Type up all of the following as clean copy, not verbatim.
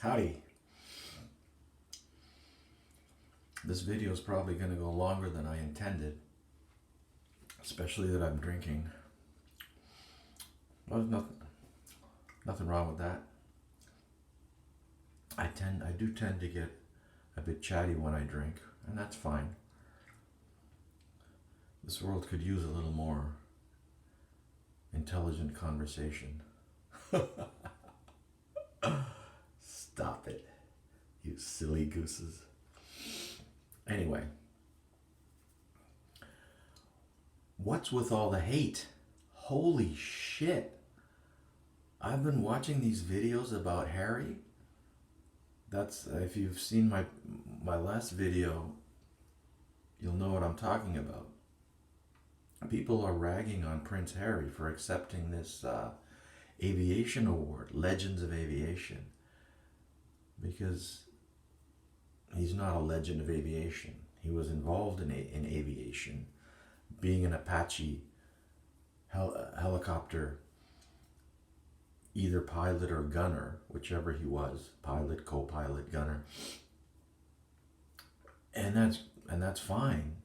Howdy. This video is probably going to go longer than I intended, especially that I'm drinking. Well, there's nothing wrong with that. I do tend to get a bit chatty when I drink, and that's fine. This world could use a little more intelligent conversation. Stop it, you silly gooses. Anyway, what's with all the hate? Holy shit. I've been watching these videos about Harry. That's, if you've seen my last video, you'll know what I'm talking about. People are ragging on Prince Harry for accepting this aviation award, Legends of Aviation, because he's not a legend of aviation. He was involved in aviation, being an Apache helicopter, either pilot or gunner, whichever he was, pilot, co-pilot, gunner, and that's fine.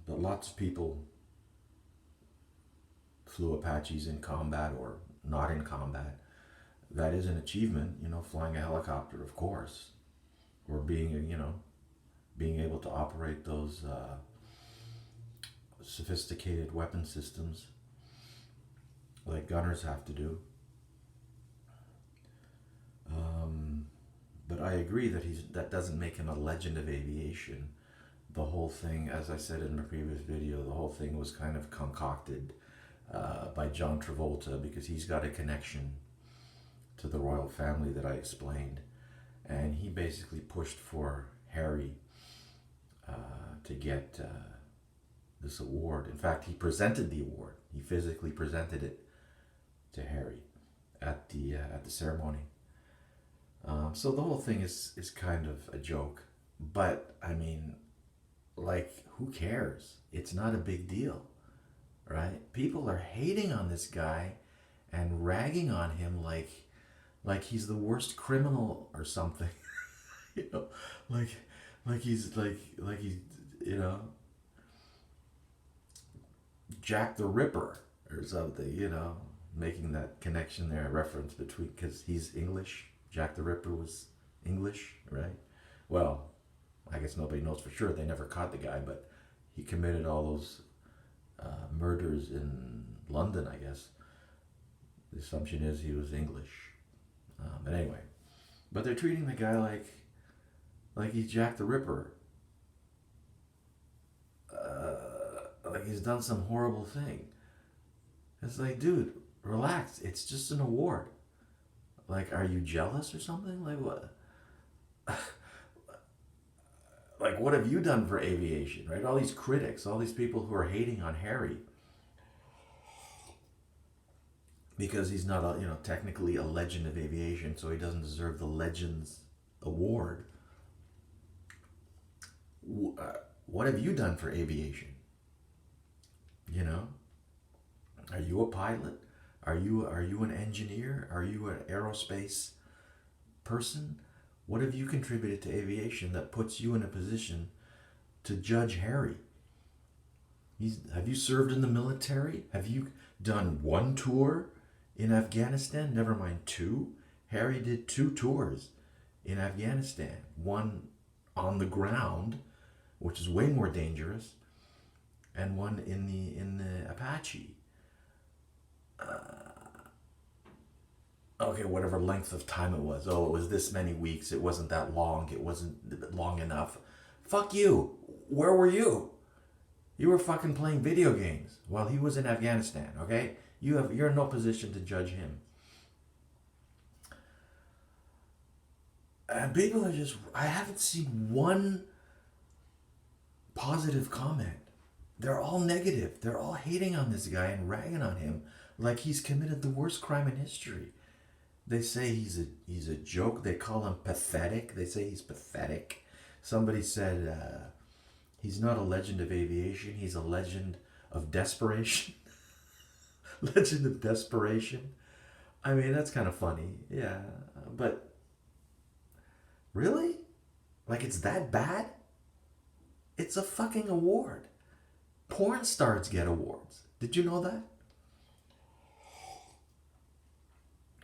But lots of people flew Apaches in combat or not in combat. That is an achievement, flying a helicopter, of course, or being able to operate those sophisticated weapon systems like gunners have to do. But I agree that doesn't make him a legend of aviation. The whole thing, as I said in my previous video, the whole thing was kind of concocted by John Travolta because he's got a connection to the royal family that I explained, and he basically pushed for Harry to get this award. In fact, he presented the award. He physically presented it to Harry at the ceremony. So the whole thing is kind of a joke, but I mean, like, who cares? It's not a big deal, right? People are hating on this guy and ragging on him like he's the worst criminal or something. like he's Jack the Ripper or something, making that connection there, a reference between, because he's English. Jack the Ripper was English, right? Well, I guess nobody knows for sure. They never caught the guy, but he committed all those murders in London, I guess. The assumption is he was English. But anyway, but they're treating the guy like he's Jack the Ripper. Like he's done some horrible thing. It's like, dude, relax. It's just an award. Like, are you jealous or something? Like, what? Like, what have you done for aviation, right? All these critics, all these people who are hating on Harry because he's not technically a legend of aviation, so he doesn't deserve the Legends Award. What have you done for aviation? Are you a pilot? Are you an engineer? Are you an aerospace person? What have you contributed to aviation that puts you in a position to judge Harry? Have you served in the military? Have you done one tour in Afghanistan? Never mind two. Harry did 2 tours in Afghanistan. One on the ground, which is way more dangerous, and one in the Apache. Okay, whatever length of time it was. Oh, it was this many weeks. It wasn't that long. It wasn't long enough. Fuck you. Where were you? You were fucking playing video games while he was in Afghanistan, okay? You're in no position to judge him. And people are just, I haven't seen one positive comment. They're all negative. They're all hating on this guy and ragging on him like he's committed the worst crime in history. They say he's a joke. They call him pathetic. They say he's pathetic. Somebody said he's not a legend of aviation. He's a legend of desperation. Legend of desperation. I mean, that's kind of funny. Yeah, But really? Like it's that bad? It's a fucking award. Porn stars get awards. Did you know that?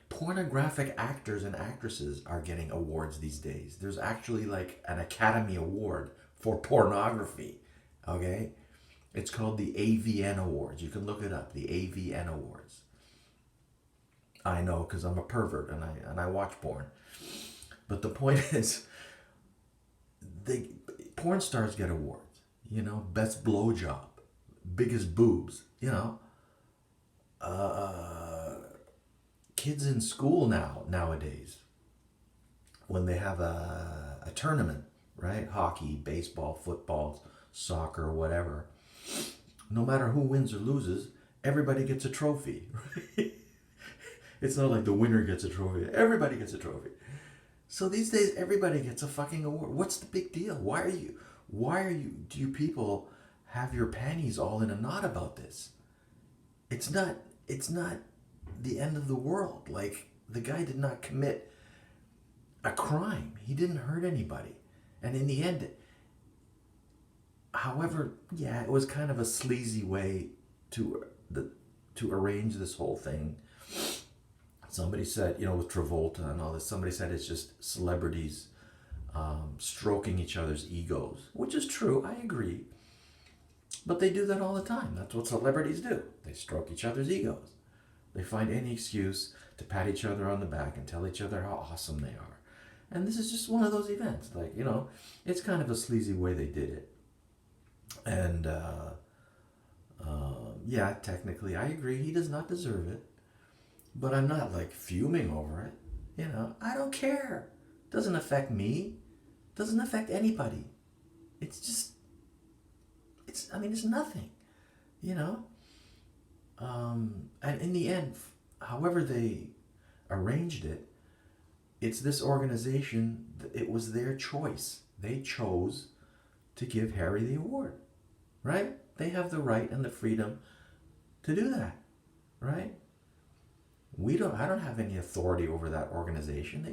Pornographic actors and actresses are getting awards these days. There's actually like an Academy Award for pornography. Okay? It's called the AVN Awards. You can look it up, the AVN Awards. I know because I'm a pervert and I watch porn. But the point is, they porn stars get awards. You know, best blowjob, biggest boobs. You know, kids in school nowadays, when they have a tournament, right? Hockey, baseball, football, soccer, whatever. No matter who wins or loses, everybody gets a trophy. Right? It's not like the winner gets a trophy. Everybody gets a trophy. So these days, everybody gets a fucking award. What's the big deal? Do you people have your panties all in a knot about this? It's not the end of the world. Like, the guy did not commit a crime. He didn't hurt anybody. And in the end, however, yeah, it was kind of a sleazy way to arrange this whole thing. Somebody said, with Travolta and all this, somebody said it's just celebrities stroking each other's egos, which is true. I agree. But they do that all the time. That's what celebrities do. They stroke each other's egos. They find any excuse to pat each other on the back and tell each other how awesome they are. And this is just one of those events. Like, it's kind of a sleazy way they did it. And, yeah, technically, I agree. He does not deserve it. But I'm not, like, fuming over it. I don't care. Doesn't affect me. Doesn't affect anybody. It's just, it's nothing. And in the end, however they arranged it, it's this organization, it was their choice. They chose to give Harry the award, right? They have the right and the freedom to do that, right? I don't have any authority over that organization. They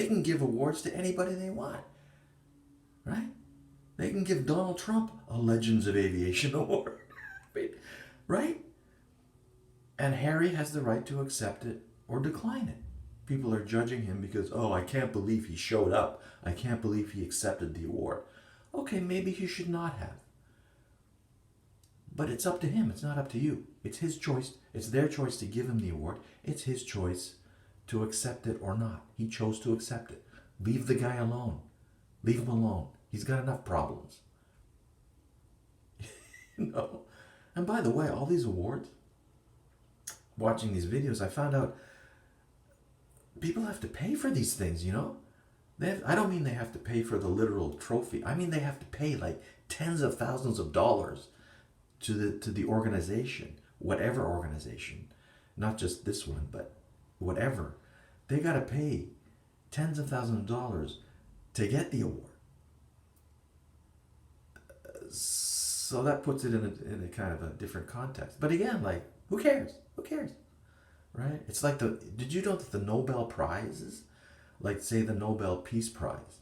can give awards to anybody they want, right? They can give Donald Trump a Legends of Aviation award, right? And Harry has the right to accept it or decline it. People are judging him because, I can't believe he showed up. I can't believe he accepted the award. Okay, maybe he should not have. But it's up to him. It's not up to you. It's his choice. It's their choice to give him the award. It's his choice to accept it or not. He chose to accept it. Leave the guy alone. Leave him alone. He's got enough problems. And by the way, all these awards, watching these videos, I found out people have to pay for these things, I don't mean they have to pay for the literal trophy. I mean they have to pay like tens of thousands of dollars to the organization, whatever organization, not just this one, but whatever. They got to pay tens of thousands of dollars to get the award. So that puts it in a kind of a different context. But again, like, who cares? Who cares? Right? It's like did you know that the Nobel Prizes, like say the Nobel Peace Prize,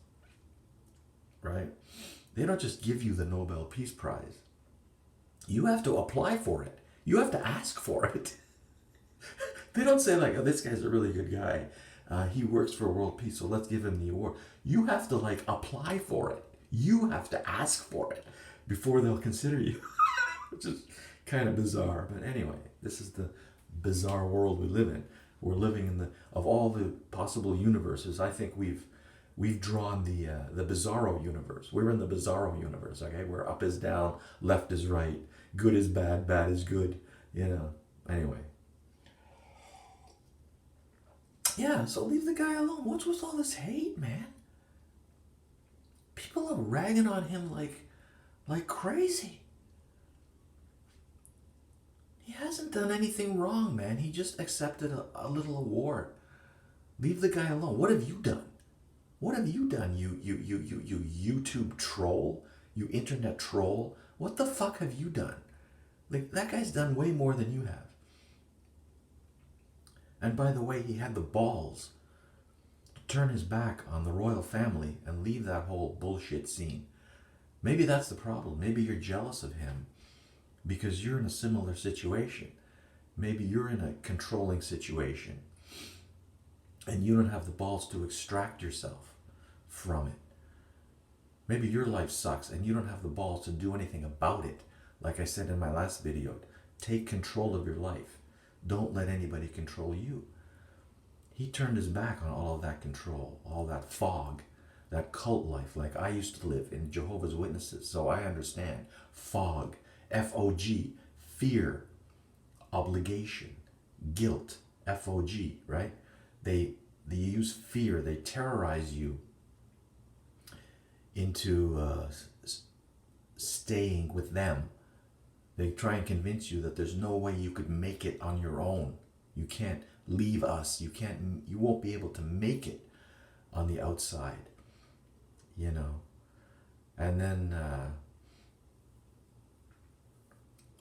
right? They don't just give you the Nobel Peace Prize. You have to apply for it. You have to ask for it. They don't say like, this guy's a really good guy. He works for world peace, so let's give him the award. You have to like apply for it. You have to ask for it before they'll consider you, which is kind of bizarre. But anyway, this is the bizarre world we live in. We're living in of all the possible universes. I think we've drawn the Bizarro universe. We're in the Bizarro universe. Okay, where up is down, left is right, good is bad, bad is good. Anyway. Yeah, so leave the guy alone. What's with all this hate, man? People are ragging on him like crazy. He hasn't done anything wrong, man. He just accepted a little award. Leave the guy alone. What have you done? What have you done, you YouTube troll? You internet troll? What the fuck have you done? Like, that guy's done way more than you have. And by the way, he had the balls turn his back on the royal family and leave that whole bullshit scene. Maybe that's the problem. Maybe you're jealous of him because you're in a similar situation. Maybe you're in a controlling situation and you don't have the balls to extract yourself from it. Maybe your life sucks and you don't have the balls to do anything about it. Like I said in my last video, take control of your life. Don't let anybody control you. He turned his back on all of that control, all that fog, that cult life like I used to live in Jehovah's Witnesses. So I understand. Fog, F-O-G, fear, obligation, guilt, F-O-G, right? They use fear, they terrorize you into staying with them. They try and convince you that there's no way you could make it on your own. You can't leave us. You won't be able to make it on the outside, you know. And then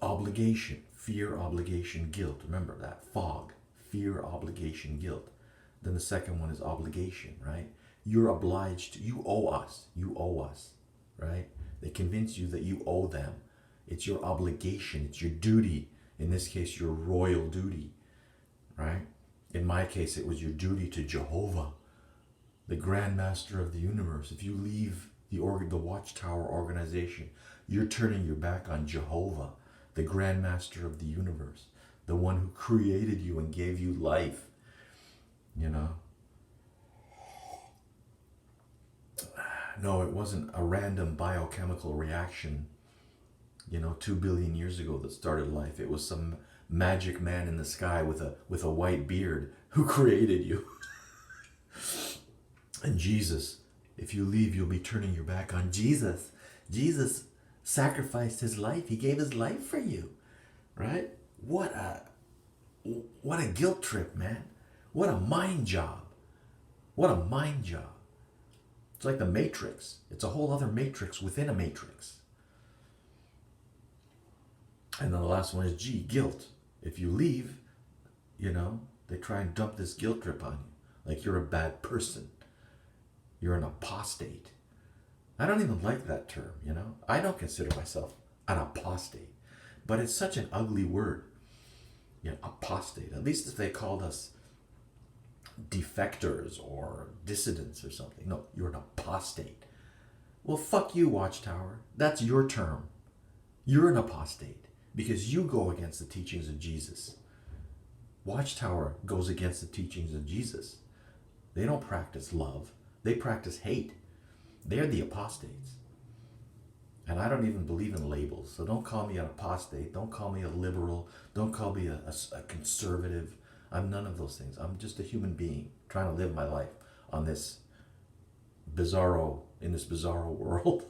obligation, fear, obligation, guilt. Remember that, fog, fear, obligation, guilt. Then the second one is obligation, right? You're obliged to, you owe us, right? They convince you that you owe them. It's your obligation, it's your duty. In this case, your royal duty, right? In my case, it was your duty to Jehovah, the Grand Master of the universe. If you leave the Watchtower organization, you're turning your back on Jehovah, the Grand Master of the universe, the one who created you and gave you life, you know? No, it wasn't a random biochemical reaction, 2 billion years ago that started life. It was some magic man in the sky with a white beard who created you. And Jesus, if you leave, you'll be turning your back on Jesus. Jesus sacrificed his life. He gave his life for you, right? What a guilt trip, man. What a mind job. What a mind job. It's like the Matrix. It's a whole other matrix within a matrix. And then the last one is G, guilt. If you leave, they try and dump this guilt trip on you. Like you're a bad person. You're an apostate. I don't even like that term, I don't consider myself an apostate. But it's such an ugly word. Apostate. At least if they called us defectors or dissidents or something. No, you're an apostate. Well, fuck you, Watchtower. That's your term. You're an apostate because you go against the teachings of Jesus. Watchtower goes against the teachings of Jesus. They don't practice love. They practice hate. They're the apostates. And I don't even believe in labels. So don't call me an apostate. Don't call me a liberal. Don't call me a conservative. I'm none of those things. I'm just a human being trying to live my life on this bizarro world.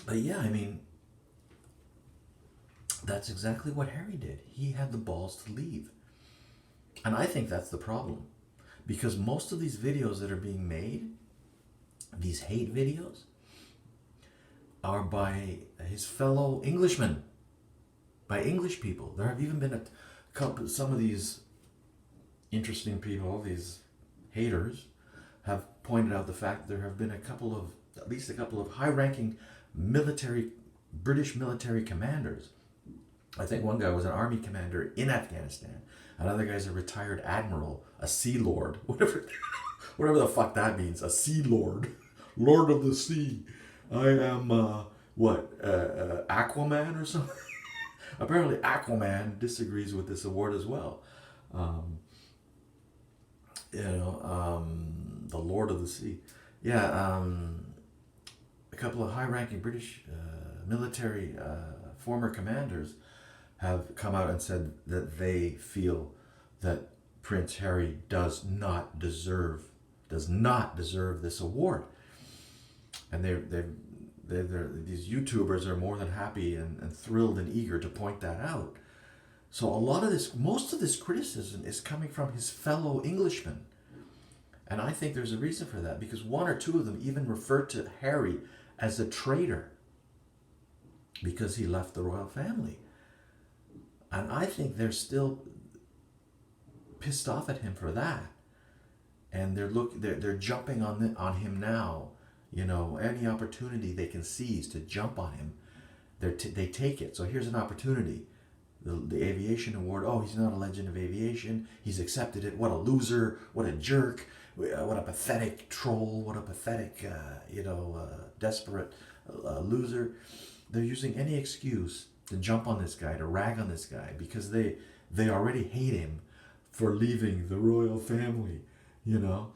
But yeah, that's exactly what Harry did. He had the balls to leave. And I think that's the problem. Because most of these videos that are being made, these hate videos, are by his fellow Englishmen. By English people. There have even been some of these interesting people, these haters, have pointed out the fact that there have been at least a couple of high-ranking British military commanders. I think one guy was an army commander in Afghanistan. Another guy's a retired admiral, a sea lord, whatever the fuck that means, a sea lord, lord of the sea. I am Aquaman or something. Apparently Aquaman disagrees with this award as well. The Lord of the Sea. Yeah, a couple of high-ranking British military former commanders have come out and said that they feel that Prince Harry does not deserve this award. And these YouTubers are more than happy and thrilled and eager to point that out. So most of this criticism is coming from his fellow Englishmen. And I think there's a reason for that, because one or two of them even referred to Harry as a traitor because he left the royal family. And I think they're still pissed off at him for that, and they're jumping on him now. You know, any opportunity they can seize to jump on him, they take it. So here's an opportunity. The aviation award. Oh, he's not a legend of aviation. He's accepted it. What a loser. What a jerk. What a pathetic troll. What a pathetic, desperate loser. They're using any excuse to jump on this guy, to rag on this guy, because they already hate him for leaving the royal family. You know,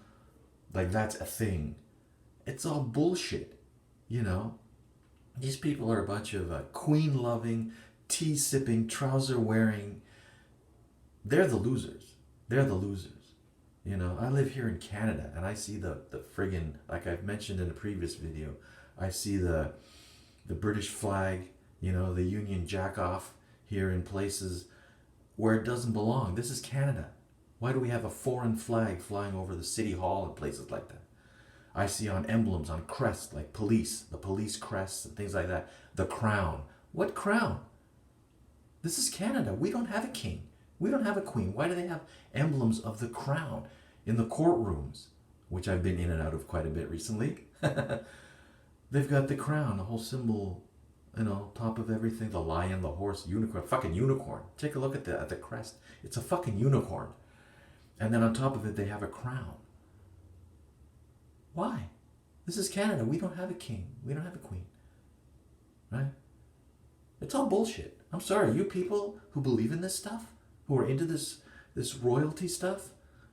like that's a thing. It's all bullshit. You know, these people are a bunch of queen-loving, tea-sipping, trouser-wearing. They're the losers. They're the losers. You know, I live here in Canada, and I see the friggin', like I've mentioned in a previous video, I see the British flag, you know, the Union Jack-off here in places where it doesn't belong. This is Canada. Why do we have a foreign flag flying over the city hall and places like that? I see on emblems, on crests, like police, the police crests and things like that. The crown. What crown? This is Canada. We don't have a king. We don't have a queen. Why do they have emblems of the crown in the courtrooms, which I've been in and out of quite a bit recently? They've got the crown, the whole symbol, you know, top of everything. The lion, the horse, unicorn, fucking unicorn. Take a look at the crest. It's a fucking unicorn. And then on top of it, they have a crown. Why? This is Canada. We don't have a king. We don't have a queen. Right? It's all bullshit. I'm sorry, you people who believe in this stuff, who are into this royalty stuff,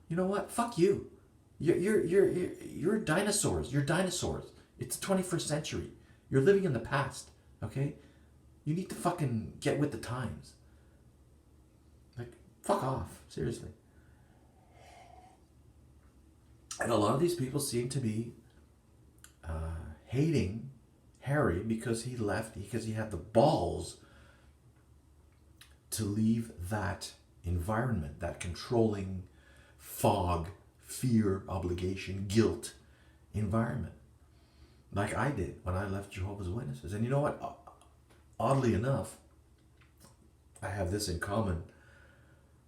you know what? Fuck you. You're dinosaurs. You're dinosaurs. It's the 21st century. You're living in the past. Okay? You need to fucking get with the times. Like, fuck off. Seriously. And a lot of these people seem to be hating Harry because he left, because he had the balls to leave that environment, that controlling fog, fear, obligation, guilt environment. Like I did when I left Jehovah's Witnesses. And you know what? Oddly enough, I have this in common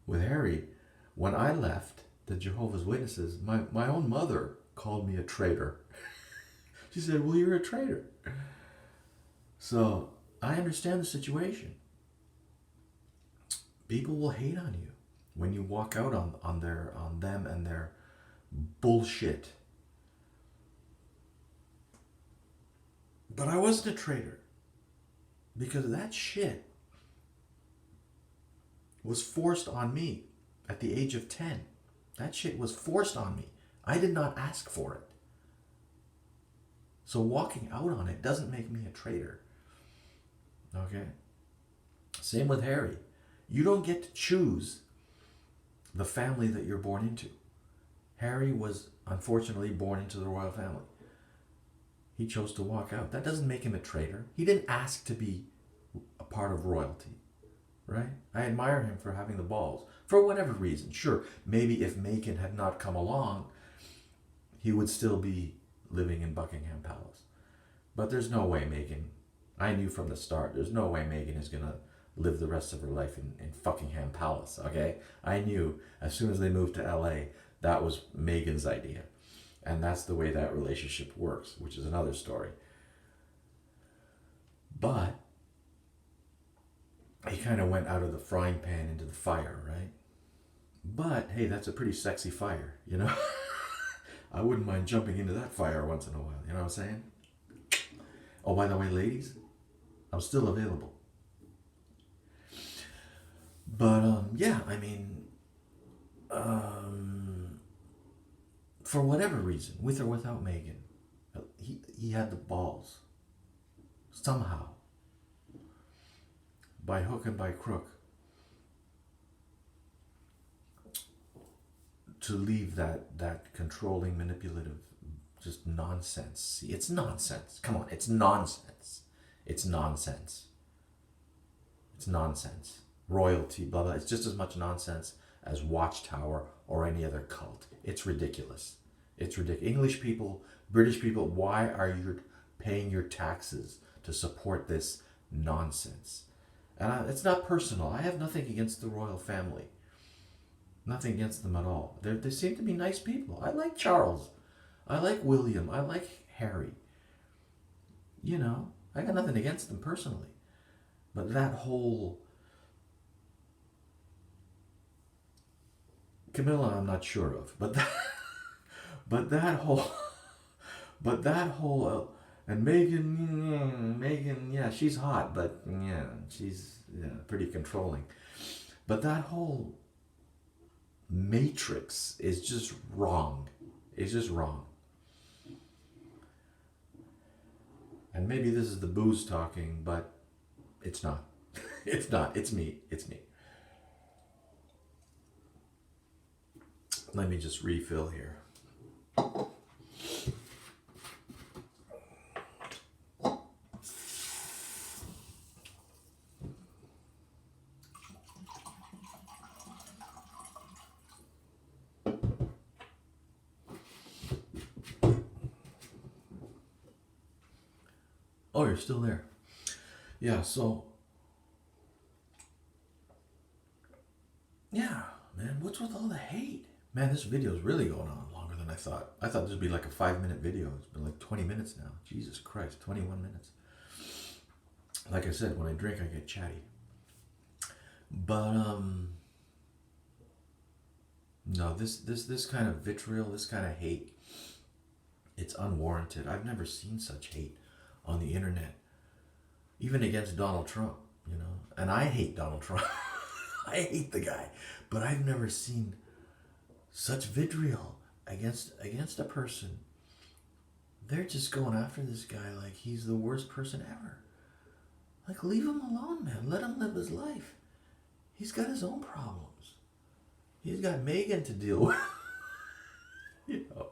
with Harry. When I left the Jehovah's Witnesses, my own mother called me a traitor. She said, well, you're a traitor. So I understand the situation. People will hate on you when you walk out on them and their bullshit. But I wasn't a traitor, because that shit was forced on me at the age of 10. That shit was forced on me. I did not ask for it. So walking out on it doesn't make me a traitor. Okay? Same with Harry. You don't get to choose the family that you're born into. Harry was unfortunately born into the royal family. He chose to walk out. That doesn't make him a traitor. He didn't ask to be a part of royalty. Right? I admire him for having the balls. For whatever reason. Sure, maybe if Meghan had not come along, he would still be living in Buckingham Palace. But there's no way Meghan, I knew from the start, there's no way Meghan is going to live the rest of her life in Buckingham Palace, okay? I knew as soon as they moved to LA, that was Meghan's idea. And that's the way that relationship works, which is another story. But he kind of went out of the frying pan into the fire, right? But, hey, that's a pretty sexy fire, you know? I wouldn't mind jumping into that fire once in a while, you know what I'm saying? Oh, by the way, ladies, I'm still available. But, yeah, I mean, for whatever reason, with or without Meghan, he had the balls, somehow, by hook and by crook, to leave that controlling, manipulative, just nonsense. See, it's nonsense. Come on, it's nonsense. It's nonsense. It's nonsense. Royalty, blah, blah. It's just as much nonsense as Watchtower or any other cult. It's ridiculous. It's ridiculous. English people, British people, why are you paying your taxes to support this nonsense? And it's not personal. I have nothing against the royal family. Nothing against them at all. They seem to be nice people. I like Charles. I like William. I like Harry. You know, I got nothing against them personally. But that whole Camilla, I'm not sure of. But that whole, and Megan, yeah, she's hot, but yeah, she's pretty controlling. But that whole matrix is just wrong. It's just wrong. And maybe this is the booze talking, but it's not. It's not. It's me. It's me. Let me just refill here. Oh, you're still there. Yeah, so yeah, man, what's with all the hate? Man, this video is really going on longer than I thought. I thought this would be like a 5-minute video. It's been like 20 minutes now. Jesus Christ, 21 minutes. Like I said, when I drink, I get chatty. But no, this kind of vitriol, this kind of hate, it's unwarranted. I've never seen such hate on the internet, even against Donald Trump, you know. And I hate Donald Trump. I hate the guy, but I've never seen such vitriol against a person. They're just going after this guy like he's the worst person ever. Like, leave him alone, man. Let him live his life. He's got his own problems. He's got Megan to deal with. You know,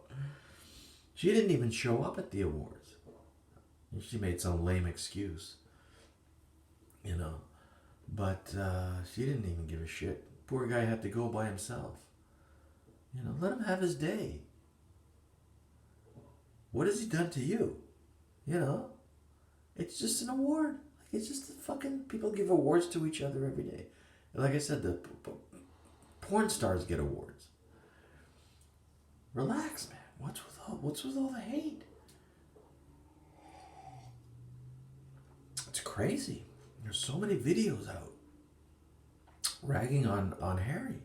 she didn't even show up at the awards. She made some lame excuse, you know, but she didn't even give a shit. Poor guy had to go by himself. You know, let him have his day. What has he done to you? You know, it's just an award. Like, it's just fucking people give awards to each other every day. And like I said, the porn stars get awards. Relax, man. What's with all the hate? It's crazy. There's so many videos out ragging on Harry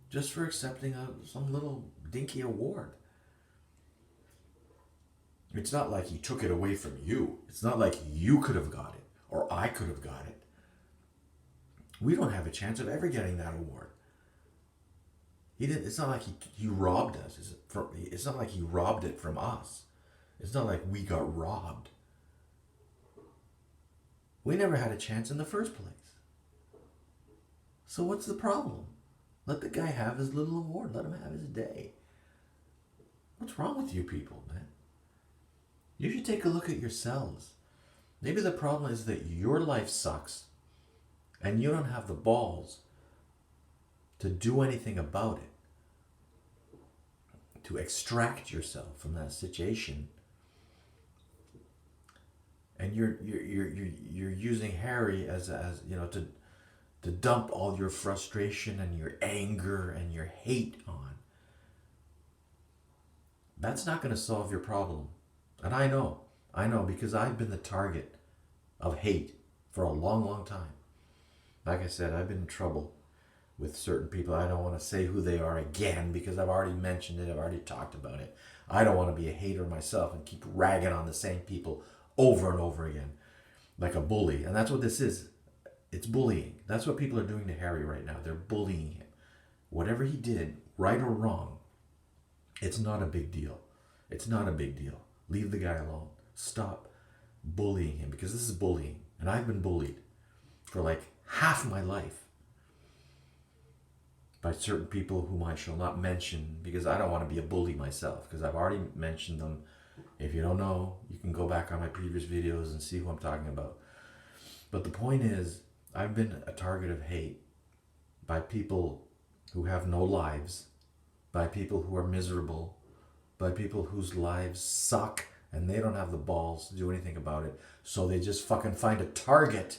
just for accepting some little dinky award. It's not like he took it away from you. It's not like you could have got it or I could have got it. We don't have a chance of ever getting that award. He didn't. It's not like he robbed us. It's not like he robbed it from us. It's not like we got robbed. We never had a chance in the first place. So what's the problem? Let the guy have his little award. Let him have his day. What's wrong with you people, man? You should take a look at yourselves. Maybe the problem is that your life sucks and you don't have the balls to do anything about it, to extract yourself from that situation. And you're using Harry as you know, to dump all your frustration and your anger and your hate on. That's not going to solve your problem. And I know because I've been the target of hate for a long time. Like I said, I've been in trouble with certain people. I don't want to say who they are again because I've already mentioned it. I've already talked about it. I don't want to be a hater myself and keep ragging on the same people over and over again like a bully. And that's what this is. It's bullying. That's what people are doing to Harry right now. They're bullying him. Whatever he did, right or wrong, it's not a big deal. It's not a big deal. Leave the guy alone. Stop bullying him because this is bullying. And I've been bullied for like half my life by certain people whom I shall not mention because I don't want to be a bully myself because I've already mentioned them. If you don't know, you can go back on my previous videos and see who I'm talking about. But the point is, I've been a target of hate by people who have no lives, by people who are miserable, by people whose lives suck and they don't have the balls to do anything about it. So they just fucking find a target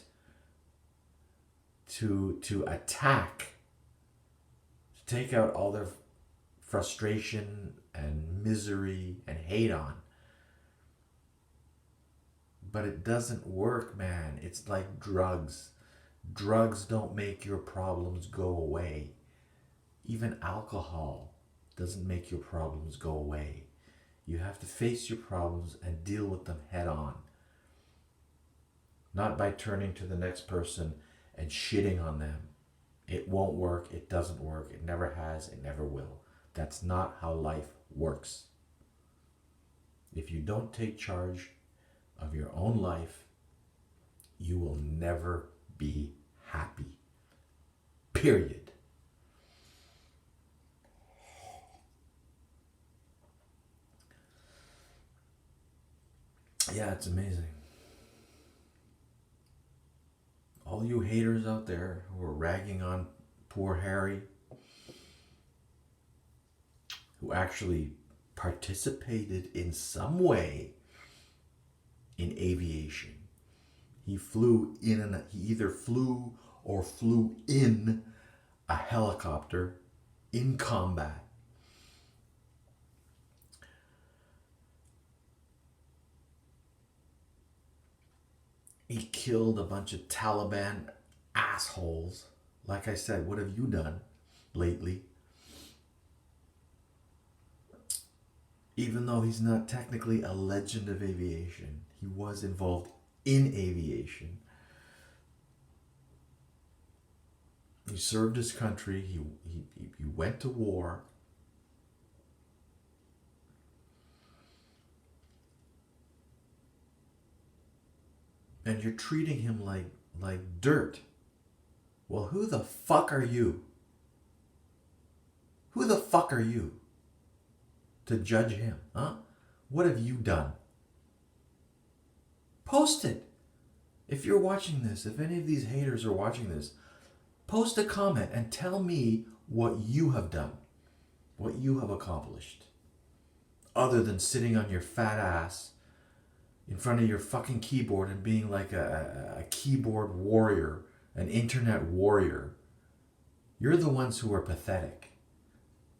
to attack, take out all their frustration and misery and hate on. But it doesn't work, man. It's like drugs. Drugs don't make your problems go away. Even alcohol doesn't make your problems go away. You have to face your problems and deal with them head on. Not by turning to the next person and shitting on them. It won't work. It doesn't work. It never has. It never will. That's not how life works. If you don't take charge of your own life, you will never be happy. Period. Yeah, it's amazing. All you haters out there who are ragging on poor Harry, who actually participated in some way in aviation. He either flew or flew in a helicopter in combat. He killed a bunch of Taliban assholes. Like I said, what have you done lately? Even though he's not technically a legend of aviation, he was involved in aviation. He served his country. He went to war. And you're treating him like dirt. Well, who the fuck are you? Who the fuck are you to judge him, huh? What have you done? Post it. If you're watching this, if any of these haters are watching this, post a comment and tell me what you have done, what you have accomplished, other than sitting on your fat ass in front of your fucking keyboard and being like a keyboard warrior, an internet warrior. You're the ones who are pathetic,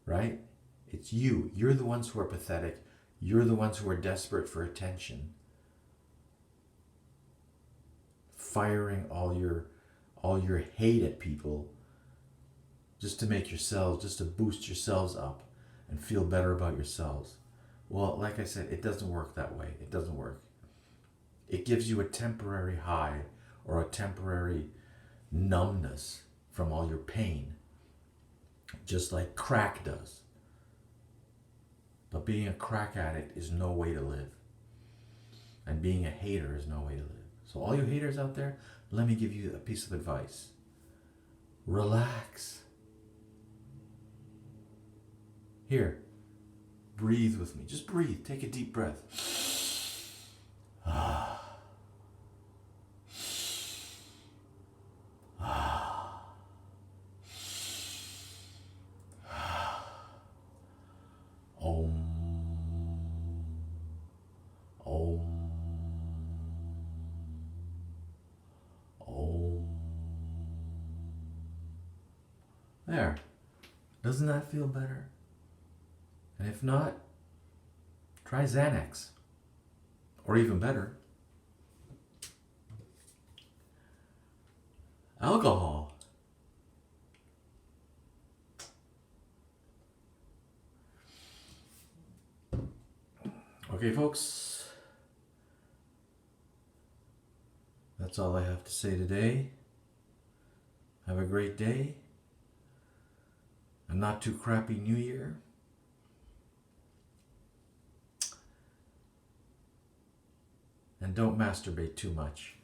right? It's you. You're the ones who are pathetic. You're the ones who are desperate for attention. Firing all your hate at people just to make yourselves, just to boost yourselves up and feel better about yourselves. Well, like I said, it doesn't work that way. It doesn't work. It gives you a temporary high or a temporary numbness from all your pain, just like crack does. But being a crack addict is no way to live. And being a hater is no way to live. So all you haters out there, let me give you a piece of advice. Relax. Here, breathe with me. Just breathe. Take a deep breath. There. Doesn't that feel better? And if not, try Xanax. Or even better, alcohol. Okay, folks. That's all I have to say today. Have a great day. A not too crappy new year. And don't masturbate too much.